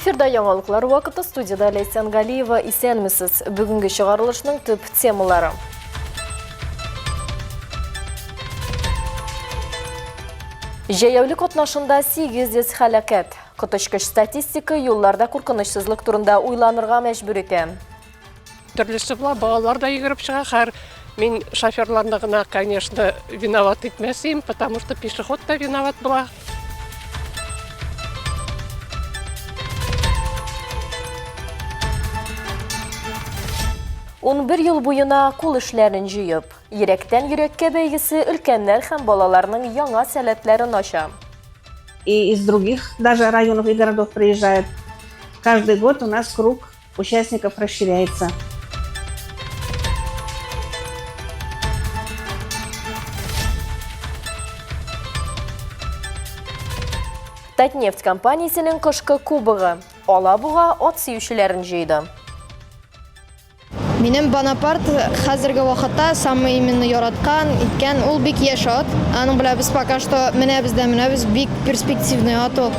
Эфирда яңалыклар вакыты, студияда Лейсан Галиева, исәнмесез. Бүгінгі шығарылышның төп темалары. Жаяулык отнашында 800 халакет. Котышкыш статистика юлларда куркынычсызлык турында уйланырга мәҗбүр итә. Төрлесе була, балалар да йөгереп чыга. Һәр мин шоферларны гына, конечно, виноват итмәсем, потому что пешеход та виноват була. Он бер ел буена кул эшләрен җыеп, йөрәктән йөрәккә бәйгесе өлкәннәр һәм балаларның яңа сәләтләрен ача. И из других даже районов и городов приезжают. Каждый год у нас круг участников расширяется. Татнефть компаниясенең кышкы кубогы Алабуга ат сөючеләрен җыйды. Минем Бонапарт хәзерге вакытта самый именно яраткан иткән ул бик яшь ат. Аның белән без пока что менә без бик перспективный ат ул.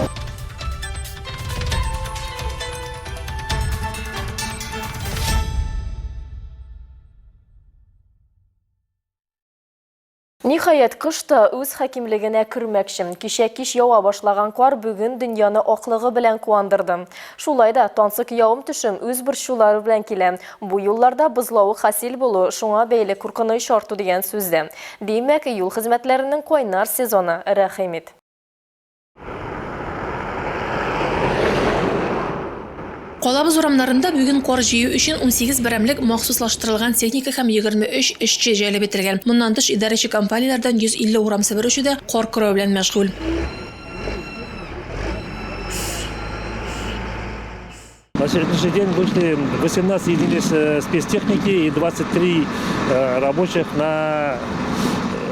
Ниһаять, кышта үз хакимлегенә кермәкче. Кичә кич ява башлаган кар бүген дөньяны аклыгы белән куандырды. Шулай да тансык явым төшем үз борчулары белән килә. Бу юлларда бозлавы хасил булу шуңа бәйле куркыныч арту дигән сүздә. Димәк, юл хезмәтләренең кайнар сезоны рәхимит. Калабыз урамнарында бүген кар җыю өчен 18 берәмлек махсуслаштырылган техника һәм 23 эшче җәлеп ителгән. Моннан тыш идарәче компанияләрдән 150 урам себерүче дә кар көрәү белән мәшгуль. На сегодняшний день вышли 18 единиц спецтехники и 23 рабочих на...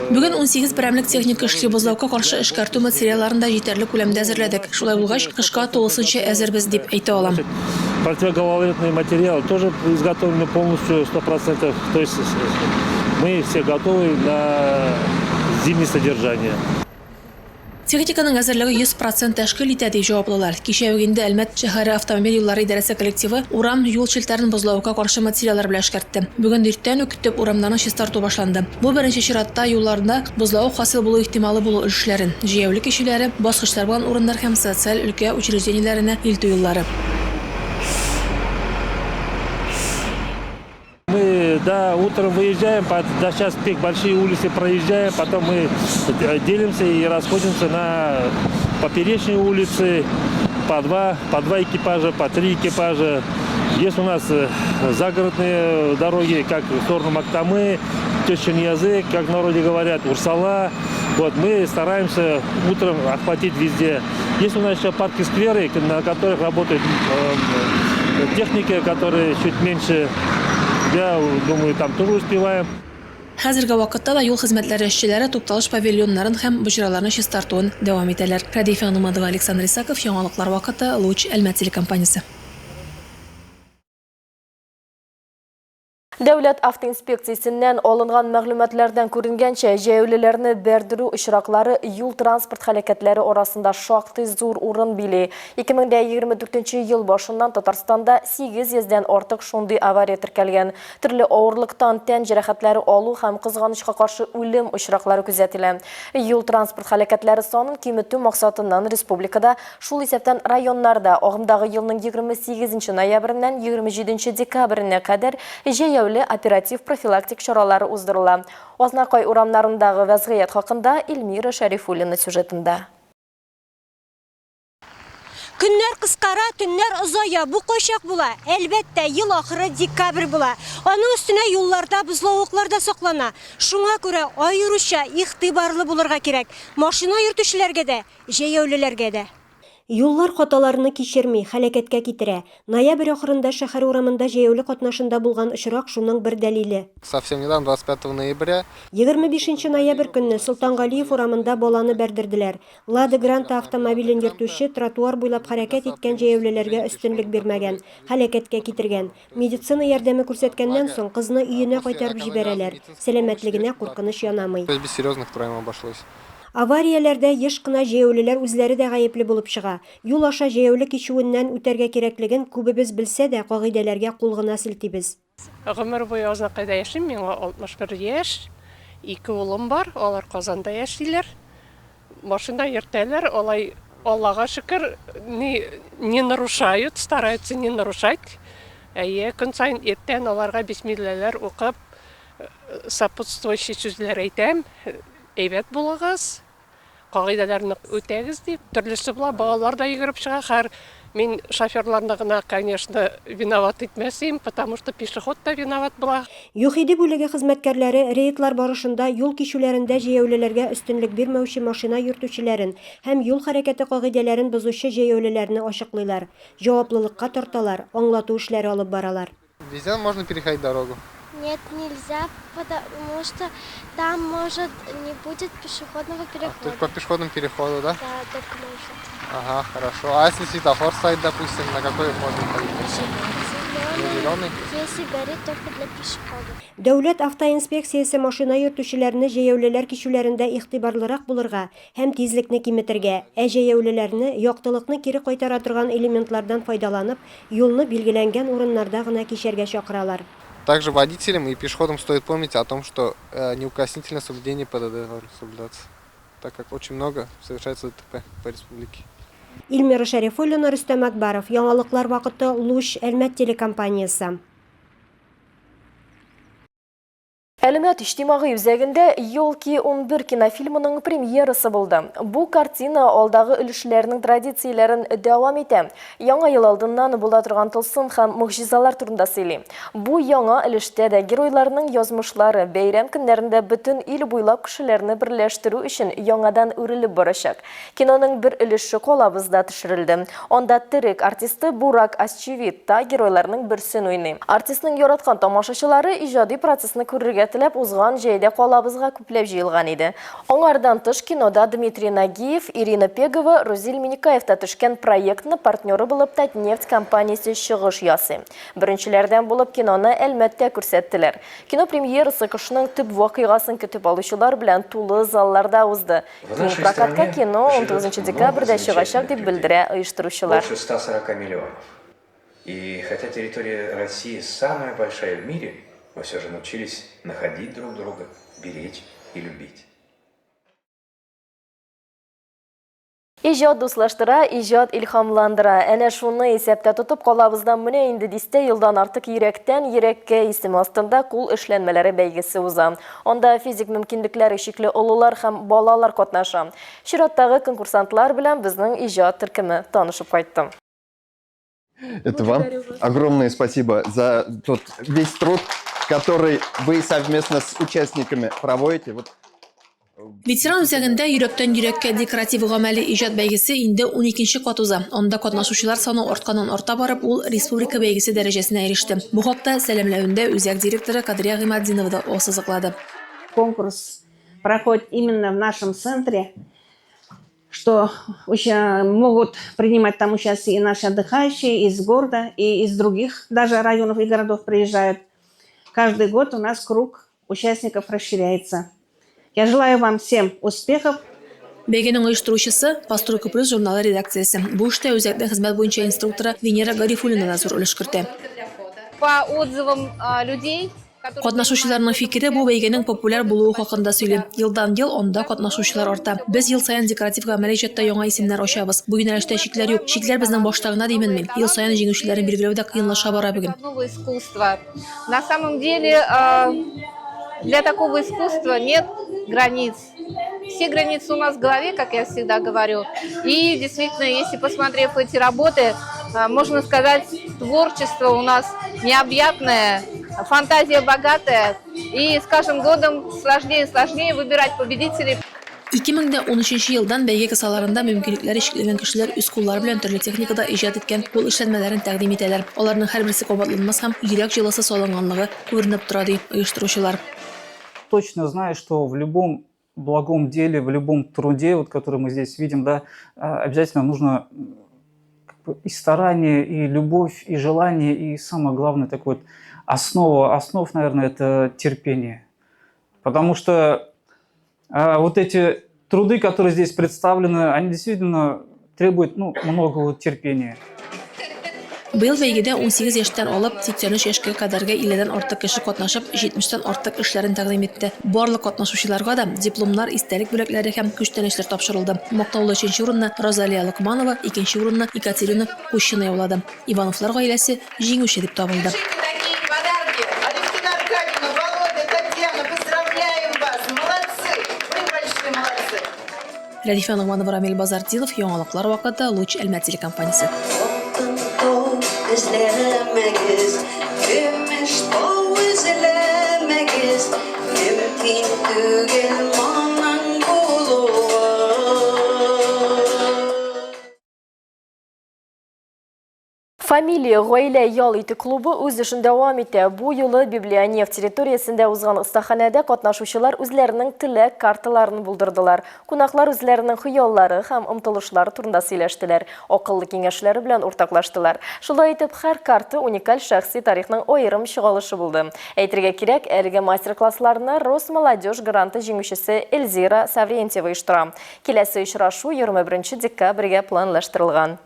Бүген 18 берәмлек техника эшли бозлауга каршы эшкәртү материалларын да җитәрлек күләмдә әзерләдек. Шулай булгач, кышка тулысынча әзербез дип әйтә алам. Противогололедный материал тоже изготовлены полностью 100%. То есть мы все готовы на зимнее содержание. Техниканың әзерлеге 100% тәшкил итә дип җаваплылар. Кичә инде Әлмәт шәһәре автомобиль юллары идарәсе коллективы урам юл челтәрен бозлауга каршы материаллар белән эшкәртте. Бүген иртән үк төп урамнарны чистарту башланды. Бу беренче чиратта юлларда бозлау хасил булу ихтималы булу эшләрен, җәяүле кешеләре, баскычлар булган урыннар һәм социаль өлкә учреждениеләренә илтү юллары. Мы утром выезжаем, до сейчас пик большие улицы проезжаем, потом мы делимся и расходимся на поперечные улицы, по два экипажа, по 3 экипажа. Есть у нас загородные дороги, как в сторону Мактамы, Тёщин-Язык, как в народе говорят, Урсала. Вот, мы стараемся утром охватить везде. Есть у нас еще парки-скверы, на которых работают техники, которые чуть меньше. Я думаю, там тоже успеваем. Хәзерге вакытта да юл хезмәтләре эшчеләре тукталыш павильоннарын һәм боҗраларны чистартуын дәвам итәләр. Радифа Нумадова, Александр Исаков, яңалыклар вакыты, Луч, Әлмәт телекомпаниясе. Дәүләт автоинспекциясеннән алынган мәгълүматлардан күренгәнчә, җәяүлеләрне бәрдерү очраклары юл транспорт һәлакәтләре арасында шактый зур урын били. 2024 ел башыннан Татарстанда 800дән артык шундый авария теркәлгән. Төрле авырлыктан тән җәрәхәтләре алу һәм кызганычка каршы үлем очраклары күзәтелә. Юл транспорт һәлакәтләре санын киметү максатыннан республикада, шул исәптән районнарда агымдагы елның 28 ноябреннән 27 декабренә кадәр оператив профилактик чаралары уздырыла. Ознакай урамнарындагы вазгыять хакында Эльмира Шәрифуллина сюжетында. Көннәр кыскара, төннәр озая. Бу кайчак була? Әлбәттә, ел ахыры декабрь була. Аның өстенә юлларда бозлавыклар да саклана. Шуңа күрә аеруча игътибарлы булырга кирәк. Машина йөртүчеләргә дә, җәяүлеләргә дә. Юллар хаталарны кичерми, хәлакәткә китерә. Ноябрь ахырында шәһәр урамында җәяүле катнашында булган очрак шуның бер дәлиле. Совсем недавно, 25 ноября. 25 ноябрь көнне Солтангалиев урамында баланы бәрдерделәр. Лада Гранта автомобилен йөртүче тротуар буйлап хәрәкәт иткән җәяүлеләргә өстенлек бирмәгән, хәлакәткә китергән. Медицина ярдәме күрсәткәннән соң кызны өенә кайтарып җибәрәләр. Сәламәтлегенә куркыныч янамый. Без серьезных травм обошлось. Аварияләрдә еш кына җәяүлеләр үзләре дә гаепле булып чыга. Юл аша җәяүле кичүеннән үтәргә кирәклеген күбебез белсә дә, кагыйдәләргә кул гына селтибез. Гомер буе Азнакайда яшим, миңа 61 яшь. 2 улым бар, алар Казанда яшиләр. Машина йөртәләр, алай Аллага шөкер, не нарушают, стараются не нарушать. Әйе, көн сайын иртән аларга бисмилләләр укып, сопутствующий сүзләр әйтәм, әйбәт булыгыз, кагыйдәләрне үтәгез дип. Төрлесе була, балалар да йөгереп чыга. Һәр мин шоферларны гына, конечно, виноват итмәсем, потому что пешеход та виноват була. ЮХИДИ бүлеге хезмәткәрләре рейдлар барышында юл кичүләрендә җәяүлеләргә өстенлек бирмәүче машина йөртүчеләрен һәм юл хәрәкәте кагыйдәләрен бозучы җәяүлеләрне ачыклыйлар. Җаваплылыкка тарталар, аңлату эшләре алып баралар. Везде можно переходить дорогу. Нет, нельзя, потому что там может не будет пешеходного перехода. Только по пешеходному переходу, да? Да, только можно. Ага, хорошо. А если светофор стоит, допустим, на какой можно ходить? Зеленый. Если горит, только для пешеходов. Дәүләт автоинспекциясе машина йөртүчеләрне җәяүлеләр кичүләрендә игътибарлырак булырга һәм тизлекне киметергә, җәяүлеләрне яктылыкны кире кайтара торган элементлардан файдаланып, юлны билгеләнгән урыннарда гына кичәргә чакыралар. Также водителям и пешеходам стоит помнить о том, что неукоснительное соблюдение ПДД должно соблюдаться, так как очень много совершается ДТП по республике. Илмира Шәрифуллина, Рөстәм Акбаров, Яңалыклар вакыты, Луч, Әлмәт телекомпаниясе. Әлемәт иҗтимагый үзәгендә «Елки 11» кинофильмының премьерасы булды. Бу картина алдагы өлешләрнең традицияләрен дәвам итә. Яңа ел алдыннан була торган тылсым һәм мөгъҗизалар турында сөйли. Бу яңа өлештә дә геройларның язмышлары бәйрәм көннәрендә бөтен ил буйлап кешеләрне берләштерү өчен яңадан үрелеп барачак. Киноның бер өлеше Колабызда төшерелде. Анда терек артисты Бурак Асчевит та геройларның берсен уйный. Артистның яраткан тамашачылары иҗади процессны күрергә теләп узган җәйдә Колабызга күпләп җыелган иде. Аңардан тыш кинода Дмитрий Нагиев, Ирина Пегова, Розиль Миникаев та төшкән проектны партнеры булып Татнефть компаниясе чыгыш ясый. Беренчеләрдән булып киноны Әлмәттә күрсәттеләр. Кино премьерасы кышның төп вакыйгасын көтеп алучылар белән тулы залларда узды. Прокатка кино 19 декабрьдә чыгачак дип белдерә оештыручылар. Больше 140 миллионов. И хотя территория России самая большая в мире, мы все же научились находить друг друга, беречь и любить. Иҗат дуслаштыра, иҗат илһамландыра. Әнә шуны исәптә тотып Колабыздан менә инде 10 елдан артык йөрәктән йөрәккә исеме астында кул эшләнмәләре бәйгесе уза. Анда физик мөмкинлекләре чикле олылар һәм балалар катнаша. Чираттагы конкурсантлар белән безнең иҗат төркеме танышып кайтты. Это вам огромное спасибо за тот весь труд, который вы совместно с участниками проводите. Ветеран үзәгендә йөрәктән йөрәккә декоратив гамәли иҗат бәйгесе инде 12нче кат уза. Анда катнашучылар саны артканнан арта барып, ул республика бәйгесе дәрәҗәсенә эреште. Бу хакта сәламләвендә үзәк директоры Кадрия Гыймаддинова да ассызыклады. Конкурс проходит именно в нашем центре, что могут принимать там участие и наши отдыхающие из города, и из других даже районов и городов приезжают. Каждый год у нас круг участников расширяется. Я желаю вам всем успехов. Бәйгенең оештыручысы Постройка плюс журналы редакциясе. Бу эштә үзәкнең хезмәт буенча инструкторы Венера Гарифуллина да зур өлеш кертә. По отзывам людей, Катнашучыларның фикере бу бәйгенең популяр булуы хакында сөйли. Елдан-ел анда катнашучылар арта. Без ел саен декоратив гамәли иҗатта яңа исемнәр ачабыз. Бу юнәлештә чикләр юк. Чикләр безнең баштагына димен мин. Ел саен җиңүчеләрне билгеләүдә кыенлаша бара бүген. новое искусство. На самом деле для такого искусства нет границ. Все границы у нас в голове, как я всегда говорю. И действительно, если посмотрев эти работы, можно сказать, творчество у нас необъятное, фантазия богатая. И с каждым годом сложнее и сложнее выбирать победителей. 2013 елдан бәйге кысаларында мөмкинлекләре чикләнгән кешеләр үз куллары белән төрле техникада иҗат иткән кул эшләнмәләрен тәкъдим итәләр. Аларның һәрберсе кабатланмас һәм йөрәк җылысы салынганлыгы күренеп тора ди оештыручылар. Точно знаю, что в любом благом деле, в любом труде, вот, который мы здесь видим, да, обязательно нужно и старание, и любовь, и желание, и самое главное, такое вот основ, наверное, это терпение. Потому что вот эти труды, которые здесь представлены, они действительно требуют много терпения. Быйыл бәйгедә 18 яшьтән алып 83 яшькә кадәрге 50-дән артык кеше катнашып, 70-тән артык эшләрен тәкъдим итте. Барлык катнашучыларга да дипломнар, истәлек бүләкләре һәм күчтәнәчләр тапшырылды. Мактаулы 3нче урынны Розалия Лукманова, 2нче урынны Екатерина Кущина яулады. Ивановлар гаиләсе җиңүче дип табылды. Радифа Нугманова, Рамил Базардилов, яңалыклар вакыты, Луч Әлмәт телекомпаниясе. Özlemegiz, gümüş bol özlemegiz, mümkün tügel manan buluva. Фамилия Гаилә ял итү клубы үз эшен дәвам итә. Бу юлы Библионефть территориясендә узган остаханәдә катнашучылар үзләренең теләк карталарын булдырдылар. Кунаклар үзләренең хыяллары һәм омтылышлары турында сөйләштеләр. Акыллы киңәшләре белән уртаклаштылар. Шулай итеп, һәр карта уникаль шәхси тарихның аерым чыгалышы булды. Әйтергә кирәк, әлеге мастер-классларына Росмолодежь гранты җиңүчесе Эльзира Саврентьева оештыра. Киләсе очрашу 21 декабрьгә планлаштырылган.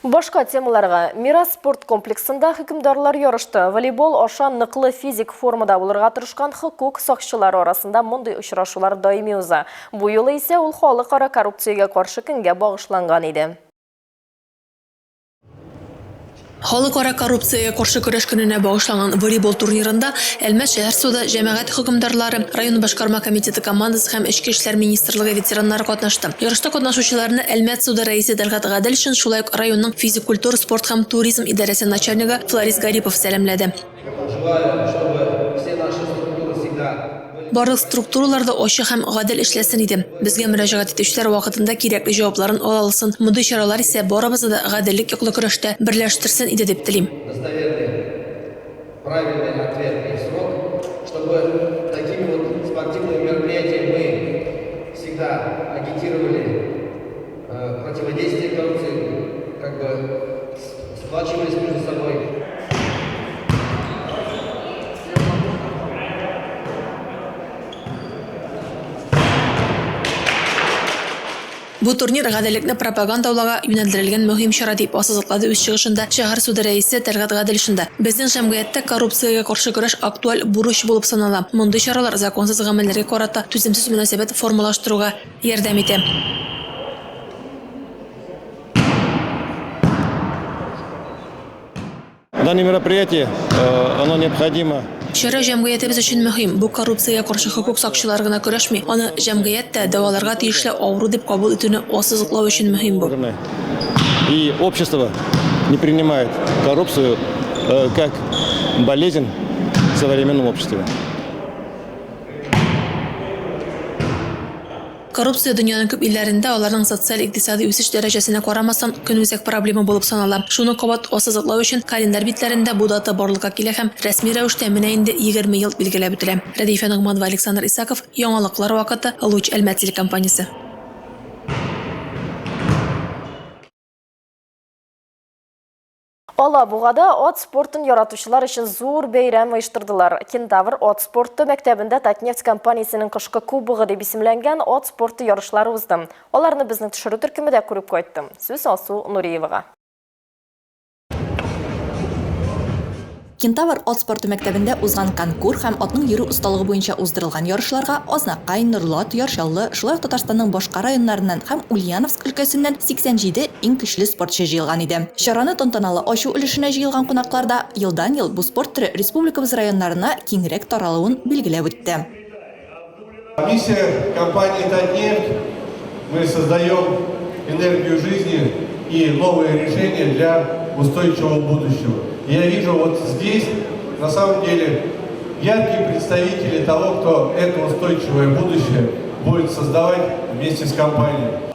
Башка темаларга. Мирас спорт комплексында хөкемдарлар ярышты. Волейбол аша ныклы физик формада булырга тырышкан хокук сакчылары арасында мондый очрашулар даими уза. Бу юлы исә ул халыкара коррупциягә каршы көнгә багышланган иде. Халыкара коррупциягә каршы көрәш көненә багышланган волейбол турнирында Әлмәт шәһәр суды, җәмәгать хөкемдарлары, район башкарма комитеты командасы һәм Эчке эшләр министрлыгы ветераннары катнашты. Ярышта катнашучыларны Әлмәт суды рәисе Дәлгат Гаделшин, шулай ук районның физик культура, спорт һәм туризм идарәсе начальнигы Флорис Гарипов сәламләде. Барлык структураларда ачык һәм гадел эшләсен иде. Безгә мөрәҗәгать итүчеләр вакытында кирәкле җавапларын ала алсын. Мондый чаралар исә барыбызны да гаделлек яклы көрәштә берләштерсен иде дип телим. Правильный ответ и срок, чтобы такими вот спортивными мероприятиями мы всегда агитировали противодействие коррупции, как бы сплачивались между собой. Бу турнир гаделлекне пропагандауларга юнәлдерелгән мөһим чара дип ассызыклады үз чыгышында шәһәр суды рәисе Дәлгат Гаделшин. Безнең җәмгыятьтә коррупциягә каршы көрәш актуаль бурыч булып санала. Мондый чаралар законсыз гамәлләргә карата түземсез мөнәсәбәт формалаштыруга ярдәм итә. Данное мероприятие, оно необходимо. Чара җәмгыятебез өчен мөһим. Бу коррупциягә каршы хокук сакчылары гына көрәшми, аны җәмгыятьтә дәваларга тиешле авыру дип кабул итүне ассызыклау өчен мөһим бу. И общество не принимает коррупцию как болезнь в современном обществе. Коррупция дөньяның күп илләрендә аларның социаль-икътисади үсеш дәрәҗәсенә карамастан көнүзәк проблема булып санала. Шуны кабат ассызыклау өчен календарь битләрендә бу дата барлыкка килә һәм рәсми рәвештә менә инде 20 ел билгеләп үтелә. Радифа Нугманова, Александр Исаков, яңалыклар вакыты, Луч Әлмәт телекомпаниясе. Алабугада ат спортын яратучылар өчен зур бәйрәм оештырдылар. Кентавр ат спорты мәктәбендә Татнефть компаниясенең кышкы кубогы дип исемләнгән ат спорты ярышлары узды. Аларны безнең төшерү төркемендә күреп кайттым. Сүз Алсу Нуриевага. Кентавр ат спорты мәктәбендә узган конкурс һәм атның йөрү осталыгы буенча уздырылган ярышларга Азнакай, Норлат, Яршаллы, шулай ук Татарстанның башка районнарыннан һәм Ульяновск өлкәсеннән 87 иң көчле спортчы җыелган иде. Чараны тантаналы ачу өлешенә җыелган кунакларда елдан-ел бу спорт төре республикабыз районнарына киңрәк таралуын билгеләп үтте. Миссия компании «Татнефть» мы создаем энергию жизни и новые решения для устойчивого будущего. Я вижу вот здесь, на самом деле, яркие представители того, кто это устойчивое будущее будет создавать вместе с компанией.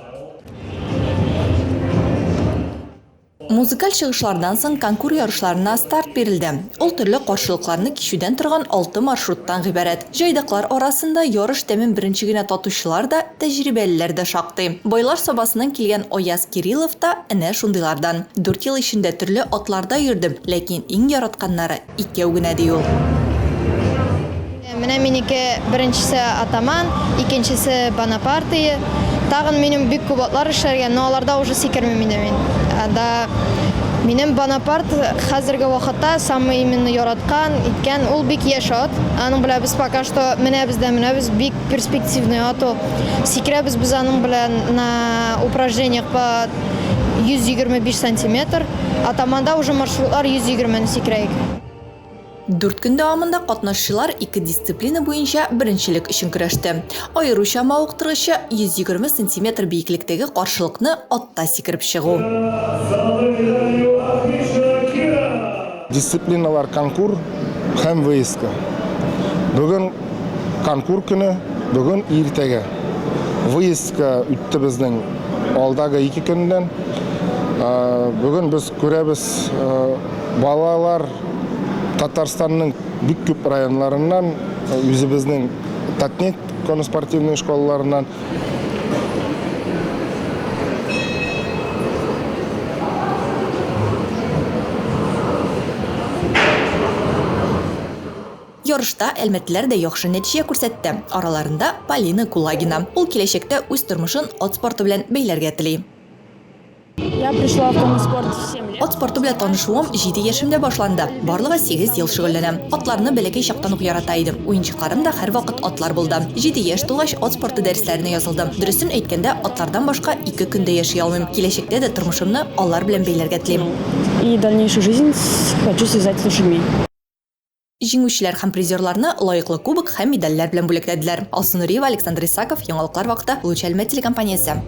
Музыкаль чыгышлардан соң конкурс ярышларына старт бирелде. Ул төрле каршылыкларны кичүдән торган 6 маршруттан гыйбарәт. Җайдаклар арасында ярыш тәмен беренче генә татучылар да, тәҗрибәлеләр дә шактый. Байлар сабасының килгән Ояз Кириллов та әнә шундыйлардан. 4 ел эчендә төрле атларда йөрдем, ләкин иң яратканнары икәү генә ди ул. Менә минеке беренчесе Атаман, икенчесе Бонапартия. Тагын минем бик күп атлар эшләргә, но аларда уже сикермим инде мин. Да минем Бонапарт хәзерге вакытта самый именно яраткан иткән, ул бик яшь ат. Аның белән без пока что менәбез бик перспективный ат ул. Сикерәбез без аның белән на упражнениях по 125 сантиметр. Атаманда уже маршрутлар 120 сикерәйек. 4 көн дәвамында катнашчылар 2 дисциплина буенча беренчелек өчен көрәште. Аеруча мавыктыргычы 120 см бийеклектәге каршылыкны атта сикереп чыгу. Дисциплиналар конкур һәм выездка. Бүген конкур көне, бүген иртәгә. Выездка үтте безнең алдагы 2 көндән. Бүген без күрәбез балалар Татарстанның бик күп районларыннан, үзебезнең Татнефть коноспортивный школаларыннан. Ярышта әлмәтләр дә яхшы нәтиҗә күрсәтте. Араларында Полина Кулагина. Ул киләчәктә үз тормышын ат спорты белән бәйләргә тели. Я пришла в конноспорт в 7 лет. Ат спорты белән танышуым 7 яшемдә башланды. Барлыгы 8 ел шөгыльләнәм. Атларны бәләкәй чактан ук ярата идем. Уенчыкларым да һәрвакыт атлар булды. 7 яшь тулгач ат спорты дәресләренә язылдым. Дөресен әйткәндә, атлардан башка 2 көндә яши алмыйм. Киләчәктә дә тормышымны алар белән бәйләргә телим. И дальнейшую жизнь хочу связать с лошадьми. Җиңүчеләр һәм призерларны лаеклы кубок һәм медальләр белән бүләкләделәр. Алсу Нуриева, Александр Исаков, Яңалыклар вакыты, Луч Әлмәт телекомпаниясе.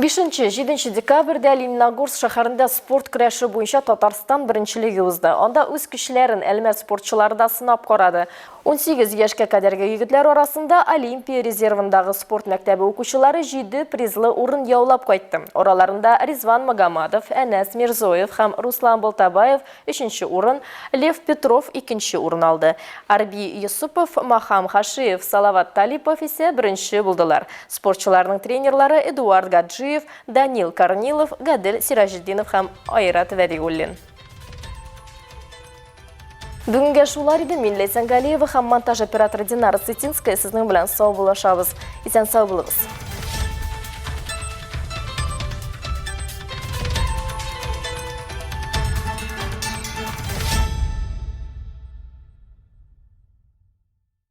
5-7 декабрьдә Лениногорск шәһәрендә спорт көрәше буенча Татарстан беренчелеге узды. Анда үз көчләрен Әлмәт спортчылары да сынап карады. 18 яшькә кадәрге егетләр арасында Олимпия резервындагы спорт мәктәбе укучылары 7 призлы урын яулап кайтты. Араларында Ризван Магомадов, Әнәс Мирзоев һәм Руслан Болтабаев 3нче урын, Лев Петров 2нче урын алды. Арби Юсупов, Махам Хашиев, Салават Талипов исә беренче булдылар. Спортчыларның тренерлары Эдуард Гаджиев, Данил Корнилов, Гадел Сиражетдинов һәм Айрат Вәлиуллин. Бүгінгі шулар иде, мен Ләйсән Галиева һәм монтаж операторы Динара Цитинская сезнең белән сау булышабыз. Исән сау булыгыз.